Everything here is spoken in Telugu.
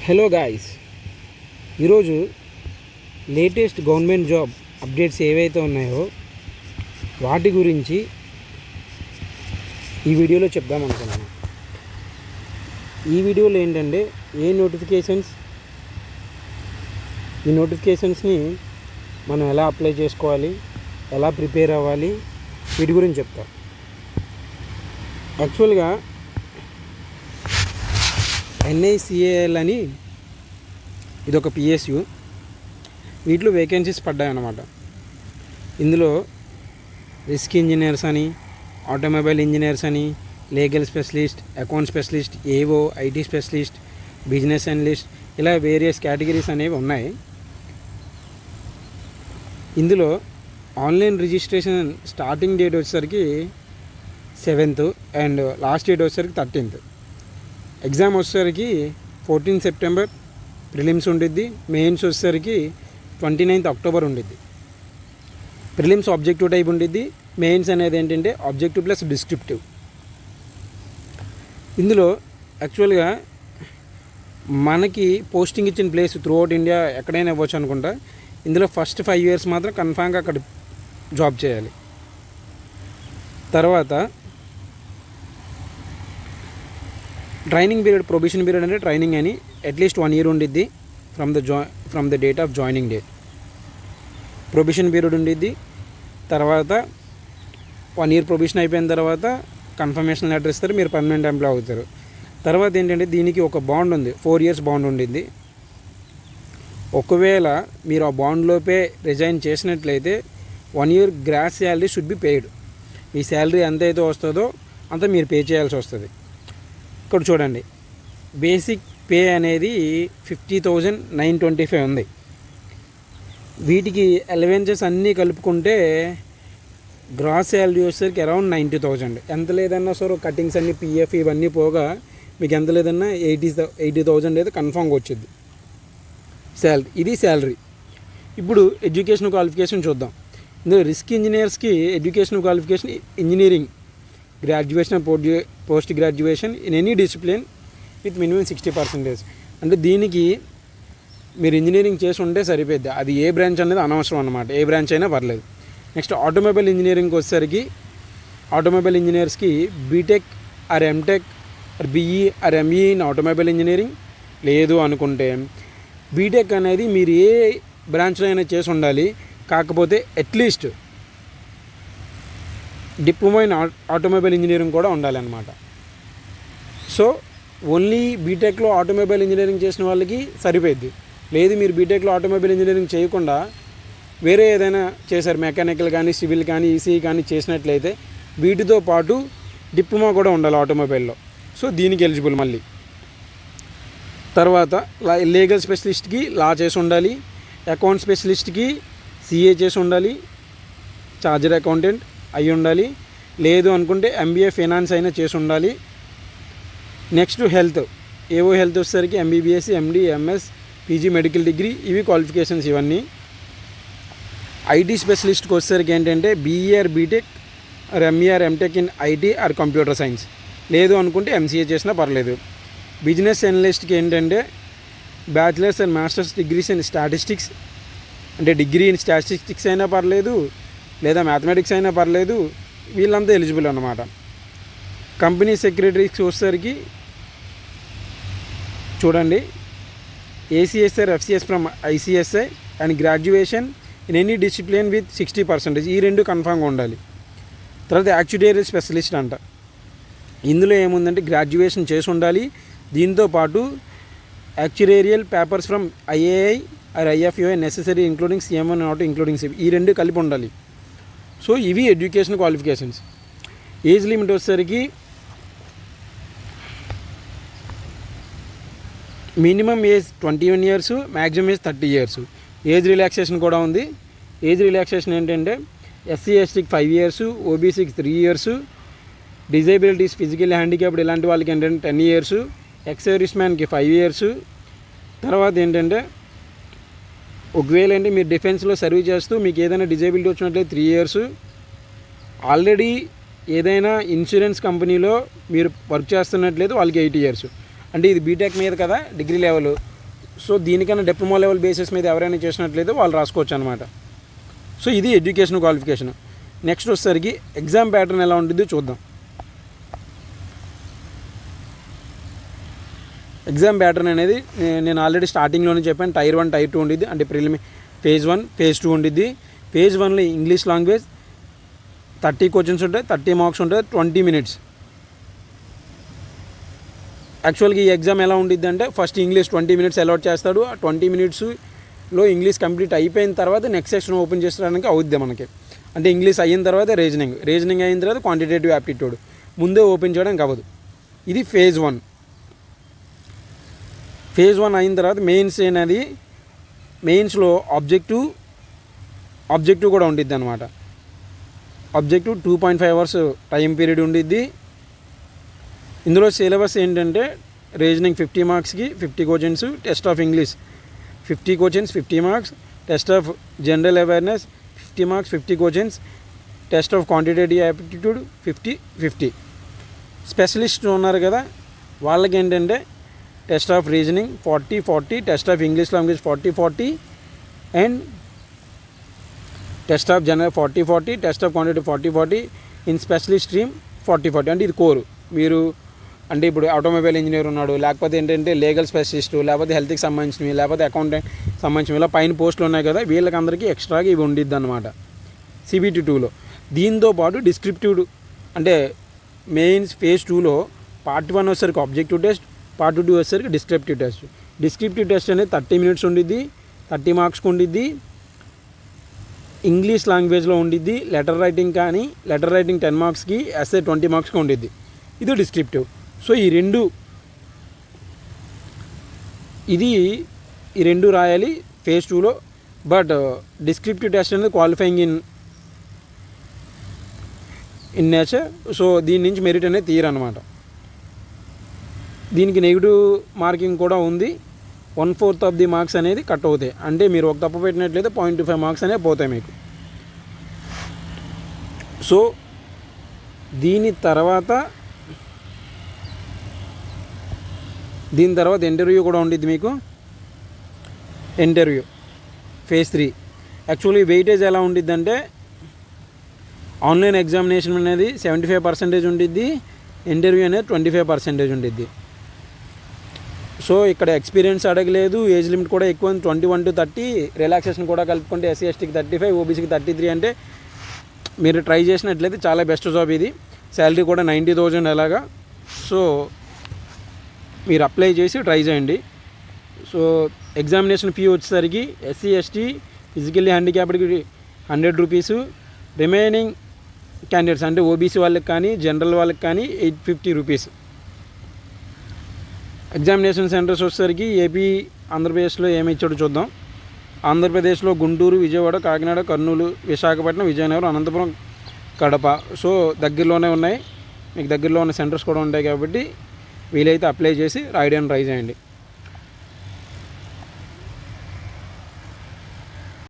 హలో గాయ్స్, ఈరోజు లేటెస్ట్ గవర్నమెంట్ జాబ్ అప్డేట్స్ ఏవైతే ఉన్నాయో వాటి గురించి ఈ వీడియోలో చెప్దాం అనుకున్నాను. ఈ వీడియోలో ఏంటంటే ఈ నోటిఫికేషన్స్ని మనం ఎలా అప్లై చేసుకోవాలి, ఎలా ప్రిపేర్ అవ్వాలి, వీటి గురించి చెప్తాం. యాక్చువల్గా NICAL అని ఇది ఒక PSU. వీటిలో వేకెన్సీస్ పడ్డాయన్నమాట. ఇందులో రిస్క్ ఇంజనీర్స్ అని, ఆటోమొబైల్ ఇంజనీర్స్ అని, లీగల్ స్పెషలిస్ట్, అకౌంట్ స్పెషలిస్ట్, ఏవో, IT స్పెషలిస్ట్, బిజినెస్ అనలిస్ట్, ఇలా వేరియస్ కేటగిరీస్ అనేవి ఉన్నాయి. ఇందులో ఆన్లైన్ రిజిస్ట్రేషన్ స్టార్టింగ్ డేట్ వచ్చేసరికి 7th అండ్ లాస్ట్ డేట్ వచ్చేసరికి 13th. ఎగ్జామ్ వచ్చేసరికి 14 సెప్టెంబర్ ప్రిలిమ్స్ ఉండిద్ది. మెయిన్స్ వచ్చేసరికి 29th అక్టోబర్ ఉండిద్ది. ప్రిలిమ్స్ ఆబ్జెక్టివ్ టైప్ ఉండిద్ది. మెయిన్స్ అనేది ఏంటంటే ఆబ్జెక్టివ్ ప్లస్ డిస్క్రిప్టివ్. ఇందులో యాక్చువల్గా మనకి పోస్టింగ్ ఇచ్చిన ప్లేస్ త్రూ అవుట్ ఇండియా ఎక్కడైనా ఇవ్వచ్చు అనుకుంటా. ఇందులో ఫస్ట్ 5 years మాత్రం కన్ఫామ్గా అక్కడ జాబ్ చేయాలి. తర్వాత ట్రైనింగ్ పీరియడ్, ప్రొబేషన్ పీరియడ్ అంటే ట్రైనింగ్ అని అట్లీస్ట్ 1 year ఉండిద్ది from the date of joining date. Probation period ఉండిద్ది. తర్వాత 1 year ప్రొబేషన్ అయిపోయిన తర్వాత కన్ఫర్మేషన్ లెటర్ ఇస్తారు, మీరు పర్మనెంట్ ఎంప్లాయ్ అవుతారు. తర్వాత ఏంటంటే దీనికి ఒక బాండ్ ఉంది, 4 years బాండ్ ఉండిద్ది. ఒకవేళ మీరు ఆ బాండ్లోపే రిజైన్ చేసినట్లయితే 1 year gross salary should be paid. మీ శాలరీ ఎంత అయితే వస్తుందో అంత మీరు పే చేయాల్సి వస్తుంది. ఇక్కడ చూడండి, బేసిక్ పే అనేది 50,925 ఉంది. వీటికి అలవెన్సెస్ అన్నీ కలుపుకుంటే గ్రాస్ శాలరీ వచ్చేసరికి అరౌండ్ 90,000. ఎంత లేదన్నా సరే కటింగ్స్ అన్నీ, PF ఇవన్నీ పోగా మీకు ఎంత లేదన్నా 80,000 అయితే కన్ఫామ్గా వచ్చింది శాలరీ. ఇది శాలరీ. ఇప్పుడు ఎడ్యుకేషన్ క్వాలిఫికేషన్ చూద్దాం. ఇందులో రిస్క్ ఇంజనీర్స్కి education qualification engineering graduation, post graduation in any discipline with minimum 60%. అంటే దీనికి మీరు ఇంజనీరింగ్ చేసి ఉంటే సరిపోద్ది. అది ఏ బ్రాంచ్ అనేది అనవసరం అన్నమాట, ఏ బ్రాంచ్ అయినా పర్లేదు. నెక్స్ట్ ఆటోమొబైల్ ఇంజనీరింగ్కి వచ్చేసరికి ఆటోమొబైల్ ఇంజనీర్స్కి B Tech or M Tech or BE or ME in automobile engineering. లేదు అనుకుంటే బీటెక్ అనేది మీరు ఏ బ్రాంచ్లో అయినా చేసి ఉండాలి, కాకపోతే at least diploma in automobile engineering కూడా ఉండాలన్నమాట. సో ఓన్లీ బీటెక్లో ఆటోమొబైల్ ఇంజనీరింగ్ చేసిన వాళ్ళకి సరిపోద్ది. లేదు మీరు బీటెక్లో ఆటోమొబైల్ ఇంజనీరింగ్ చేయకుండా వేరే ఏదైనా చేశారు, మెకానికల్ కానీ, సివిల్ కానీ, ECE కానీ చేసినట్లయితే వీటితో పాటు డిప్లొమా కూడా ఉండాలి ఆటోమొబైల్లో. సో దీనికి ఎలిజిబుల్. మళ్ళీ తర్వాత లీగల్ స్పెషలిస్ట్కి లా చేసి ఉండాలి, అకౌంట్ స్పెషలిస్ట్కి CA చేసి ఉండాలి, చార్జర్ అకౌంటెంట్ అయి ఉండాలి. లేదు అనుకుంటే MBA ఫైనాన్స్ అయినా చేసి ఉండాలి. నెక్స్ట్ హెల్త్, ఏవో హెల్త్ వచ్చేసరికి MBBS, MD, MS, PG medical degree, ఇవి క్వాలిఫికేషన్స్ ఇవన్నీ. IT స్పెషలిస్ట్కి వచ్చేసరికి ఏంటంటే BE or BTech or ME or MTech in IT or computer science. లేదు అనుకుంటే MCA చేసినా పర్లేదు. బిజినెస్ అనలిస్ట్కి ఏంటంటే bachelors and masters degrees in statistics, అంటే డిగ్రీ ఇన్ స్టాటిస్టిక్స్ అయినా పర్లేదు, లేదా మ్యాథమెటిక్స్ అయినా పర్లేదు. వీళ్ళంతా ఎలిజిబుల్ అన్నమాట. కంపెనీ సెక్రటరీకి వచ్చేసరికి చూడండి, ACS or FCS from ICSI and graduation in any discipline with 60%. ఈ రెండు కన్ఫామ్గా ఉండాలి. తర్వాత యాక్చుటేరియల్ స్పెషలిస్ట్ అంట. ఇందులో ఏముందంటే గ్రాడ్యుయేషన్ చేసి ఉండాలి, దీంతోపాటు actuarial papers from IAI or IFOA necessary including CM1 not including CP, ఈ రెండు కలిపి ఉండాలి. సో ఇవి ఎడ్యుకేషన్ క్వాలిఫికేషన్స్. ఏజ్ లిమిట్ వచ్చేసరికి minimum age 21 years, maximum age 30 years. Age relaxation కూడా ఉంది. ఏజ్ రిలాక్సేషన్ ఏంటంటే SC STకి 5 years, OBCకి 3 years, డిజేబిలిటీస్, ఫిజికల్ హ్యాండిక్యాప్డ్ ఇలాంటి వాళ్ళకి ఏంటంటే 10 years, ఎక్స్ సర్వీస్ మ్యాన్కి 5 years. తర్వాత ఏంటంటే ఒకవేళ అంటే మీరు డిఫెన్స్లో సర్వీస్ చేస్తూ మీకు ఏదైనా డిజేబిలిటీ వచ్చినట్లయితే 3 years. ఆల్రెడీ ఏదైనా ఇన్సూరెన్స్ కంపెనీలో మీరు వర్క్ చేస్తున్నట్లయితే వాళ్ళకి 8 years. అంటే ఇది బీటెక్ మీద కదా, డిగ్రీ లెవెల్ సో దీనికన్నా డిప్లొమా లెవెల్ బేసిస్ మీద ఎవరైనా చేసినట్లయితే వాళ్ళు రాసుకోవచ్చు అనమాట. సో ఇది ఎడ్యుకేషన్ క్వాలిఫికేషన్. నెక్స్ట్ వచ్చేసరికి ఎగ్జామ్ ప్యాటర్న్ ఎలా ఉంటుందో చూద్దాం. ఎగ్జామ్ ప్యాటర్న్ అనేది నేను ఆల్రెడీ స్టార్టింగ్లోనే చెప్పాను. టైర్ 1 టైర్ 2 ఉండిద్ది, అంటే ఫేజ్ 1 ఫేజ్ 2 ఉండిద్ది. ఫేజ్ 1లో ఇంగ్లీష్ లాంగ్వేజ్ 30 క్వశ్చన్స్ ఉంటాయి, 30 మార్క్స్ ఉంటుంది, 20 minutes. యాక్చువల్గా ఈ ఎగ్జామ్ ఎలా ఉండిద్ది అంటే ఫస్ట్ ఇంగ్లీష్ 20 minutes అలాట్ చేస్తాడు. ఆ 20 minutesలో ఇంగ్లీష్ కంప్లీట్ అయిపోయిన తర్వాత నెక్స్ట్ సెక్షన్ ఓపెన్ చేసడానికి అవుద్ది మనకి. అంటే ఇంగ్లీష్ అయిన తర్వాత రీజనింగ్ అయిన తర్వాత క్వాంటిటేటివ్ యాప్టిట్యూడ్ ముందే ఓపెన్ చేయడానికి అవ్వదు. ఇది ఫేజ్ 1. ఫేజ్ 1 అయిన తర్వాత మెయిన్స్ అనేది, మెయిన్స్లో ఆబ్జెక్టివ్ కూడా ఉండిద్ది అనమాట. ఆబ్జెక్టివ్ 2.5 hours టైం పీరియడ్ ఉండిద్ది. ఇందులో సిలబస్ ఏంటంటే reasoning 50 marksకి 50 questions, test of English 50 questions 50 marks, test of general awareness 50 marks 50 questions, test of quantitative aptitude 50. Specialist ఉన్నారు కదా వాళ్ళకి ఏంటంటే test of reasoning 40, test of English language 40 and test of general 40, test of quantitative 40 in specialist stream 40. అంటే ఇది కోరు. మీరు అంటే ఇప్పుడు ఆటోమొబైల్ ఇంజనీర్ ఉన్నాడు, లేకపోతే ఏంటంటే లీగల్ స్పెషలిస్టు, లేకపోతే హెల్త్కి సంబంధించినవి, లేకపోతే అకౌంటెంట్ సంబంధించినవి, ఇలా పైన పోస్టులు ఉన్నాయి కదా, వీళ్ళకందరికీ ఎక్స్ట్రాగా ఇవి ఉండిద్ది అనమాట CBT 2లో. దీంతో పాటు డిస్క్రిప్టివ్ అంటే మెయిన్స్ ఫేజ్ 2లో పార్ట్ 1 వచ్చేసరికి ఆబ్జెక్టివ్ టెస్ట్, పార్ట్ 2 వచ్చేసరికి డిస్క్రిప్టివ్ టెస్ట్. డిస్క్రిప్టివ్ టెస్ట్ అనేది 30 minutes ఉండిద్ది, 30 marksకి ఉండిద్ది. ఇంగ్లీష్ లాంగ్వేజ్లో ఉండిద్ది. లెటర్ రైటింగ్ 10 marksకి, ఎస్ఏ 20 marksకి ఉండిద్ది. ఇది డిస్క్రిప్టివ్. సో ఈ రెండు రాయాలి ఫేజ్ 2లో. బట్ డిస్క్రిప్టివ్ టెస్ట్ అనేది క్వాలిఫైయింగ్ ఇన్ నేచర్. సో దీని నుంచి మెరిట్ అనేది తీయరనమాట. దీనికి నెగిటివ్ మార్కింగ్ కూడా ఉంది. 1/4 ఆఫ్ ది మార్క్స్ అనేది కట్ అవుతాయి. అంటే మీరు ఒక తప్పు పెట్టినట్లయితే 0.25 marks అనేవి పోతాయి మీకు. సో దీని తర్వాత ఇంటర్వ్యూ కూడా ఉండిద్ది మీకు. Interview phase 3. యాక్చువల్లీ వెయిటేజ్ ఎలా ఉండిద్ది అంటే ఆన్లైన్ ఎగ్జామినేషన్ అనేది 75% ఉండిద్ది, ఇంటర్వ్యూ అనేది 25% ఉండిద్ది. సో ఇక్కడ ఎక్స్పీరియన్స్ అడగలేదు, ఏజ్ లిమిట్ కూడా ఎక్కువ 21 to 30, రిలాక్సేషన్ కూడా కలుపుకుంటే SC STకి 35, OBCకి 33. అంటే మీరు ట్రై చేసినట్లయితే చాలా బెస్ట్ జాబ్ ఇది. శాలరీ కూడా 90,000 అలాగా. సో మీరు అప్లై చేసి ట్రై చేయండి. సో ఎగ్జామినేషన్ ఫీ వచ్చేసరికి SC ST ఫిజికల్లీ హ్యాండిక్యాప్డ్కి 100 rupees, రిమైనింగ్ క్యాండిడేట్స్ అంటే OBC వాళ్ళకి కానీ జనరల్ వాళ్ళకి కానీ 850 rupees. ఎగ్జామినేషన్ సెంటర్స్ వచ్చేసరికి ఏపీ ఆంధ్రప్రదేశ్లో ఏమి ఇచ్చాడో చూద్దాం. ఆంధ్రప్రదేశ్లో గుంటూరు, విజయవాడ, కాకినాడ, కర్నూలు, విశాఖపట్నం, విజయనగరం, అనంతపురం, కడప. సో దగ్గరలోనే ఉన్నాయి. మీకు దగ్గరలో ఉన్న సెంటర్స్ కూడా ఉంటాయి కాబట్టి వీలైతే అప్లై చేసి రాయడానికి ట్రై చేయండి.